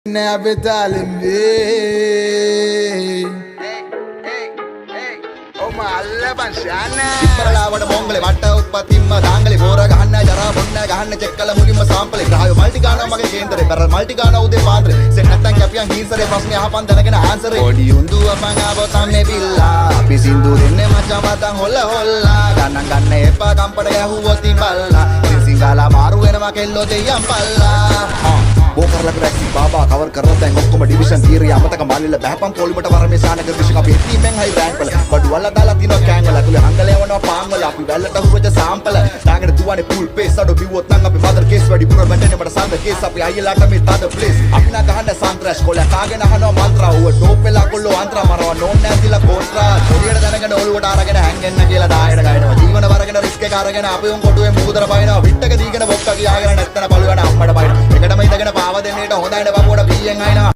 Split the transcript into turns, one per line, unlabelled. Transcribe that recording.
Never telling me. Oh my Allah shana.
ඉස්සරලාවට මොංගලේ වට උත්පත්තිම්ම දාංගලේ බෝර ගහන්න ජරා බොන්න ගහන්න චෙක්කල මුලින්ම සාම්පලේ ග්‍රහය මල්ටි ගානවා මගේ කේන්දරේ පෙරල් මල්ටි ගානවා උදේ පාන්දරේ සෙට් නැත්තම් කැපියන් හීන්සරේ ප්‍රශ්නේ අහපන් දැනගෙන ආන්සරේ පොඩි උඳුව මං ආවතම් මේ බිල්ලා අපි සින්දු දෙන්නේ මචං වතන් හොල්ල හොල්ලා ගන්න එපා කම්පඩ ගැහුවොත් ඉබල්ලා සිංගාලා මාරු වෙනවා කෙල්ලෝ දෙයියන් පල්ලා वो कर लग रहा है बाबा कवर कर रहा है ඔක්කොම ඩිවිෂන් තීරිය අමතක මාලිල බහපම් පොලිමට වරමේ සානක විශ්ව කපේ ටීමෙන් හයි රෑන්ක් වල බඩු වල දාලා තිනවා කෑන් වල කුලේ හංගල යවනවා පාන් වල අපි වැල්ලට හුවජ සාම්පල දාගෙන දුවන්නේ පුල් පේස් අඩෝ බිව්වොත් නම් අපි මදර් කේස් වැඩි පුර වැටෙන්නේ මට සඳ කේස් අපි අයියලාට මේ තද ප්ලේස් අපි නා ගහන්න සන්ත්‍රාස් කොල කාගෙන අහනවා මන්ත්‍රා ඌ ඩෝප් වෙලා කොල්ලෝ අන්ත්‍රා මරව නෝන් නැතිලා කොන්ත්‍රා පොඩියට දැනගෙන ඔලුවට අරගෙන හැංගෙන්න කියලා දායර ගයනවා ජීවන වරගෙන රිස්ක් එක අරගෙන අපි උන් කොටුවේ මූදර බයිනවා විට්ටක දීගෙන බොක්ක කියාගෙන නැත්තන බලුවට අම්මඩ බයිනවා එකටම ඉඳගෙන පාව දෙන්නේට හොඳයි නේ බබුවට බීයෙන් අයිනවා